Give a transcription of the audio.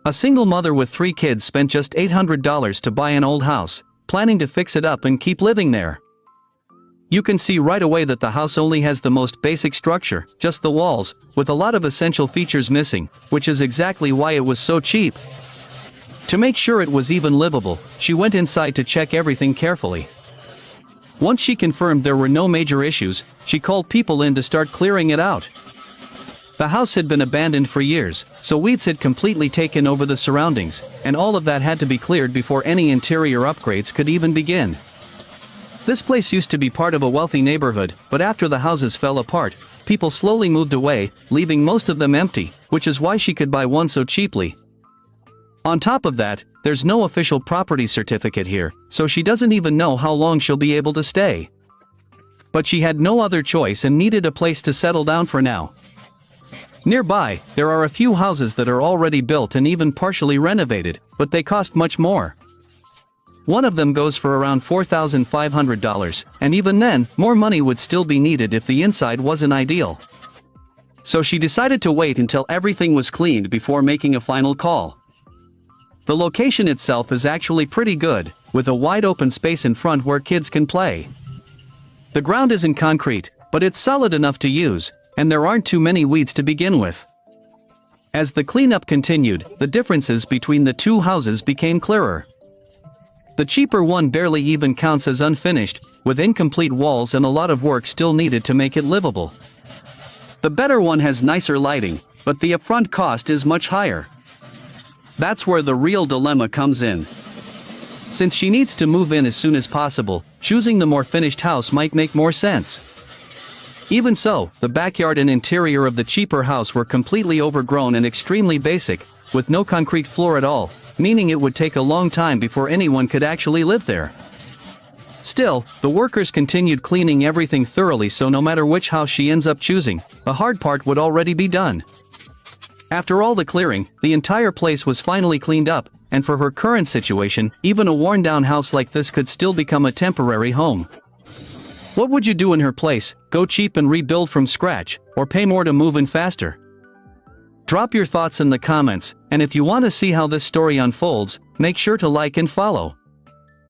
A single mother with 3 kids spent just $800 to buy an old house, planning to fix it up and keep living there. You can see right away that the house only has the most basic structure, just the walls, with a lot of essential features missing, which is exactly why it was so cheap. To make sure it was even livable, she went inside to check everything carefully. Once she confirmed there were no major issues, she called people in to start clearing it out. The house had been abandoned for years, so weeds had completely taken over the surroundings, and all of that had to be cleared before any interior upgrades could even begin. This place used to be part of a wealthy neighborhood, but after the houses fell apart, people slowly moved away, leaving most of them empty, which is why she could buy one so cheaply. On top of that, there's no official property certificate here, so she doesn't even know how long she'll be able to stay. But she had no other choice and needed a place to settle down for now. Nearby, there are a few houses that are already built and even partially renovated, but they cost much more. One of them goes for around $4,500, and even then, more money would still be needed if the inside wasn't ideal. So she decided to wait until everything was cleaned before making a final call. The location itself is actually pretty good, with a wide open space in front where kids can play. The ground isn't concrete, but it's solid enough to use, and there aren't too many weeds to begin with. As the cleanup continued, the differences between the two houses became clearer. The cheaper one barely even counts as unfinished, with incomplete walls and a lot of work still needed to make it livable. The better one has nicer lighting, but the upfront cost is much higher. That's where the real dilemma comes in. Since she needs to move in as soon as possible, choosing the more finished house might make more sense. Even so, the backyard and interior of the cheaper house were completely overgrown and extremely basic, with no concrete floor at all, meaning it would take a long time before anyone could actually live there. Still, the workers continued cleaning everything thoroughly, so no matter which house she ends up choosing, the hard part would already be done. After all the clearing, the entire place was finally cleaned up, and for her current situation, even a worn-down house like this could still become a temporary home. What would you do in her place? Go cheap and rebuild from scratch, or pay more to move in faster? Drop your thoughts in the comments, and if you want to see how this story unfolds, make sure to like and follow.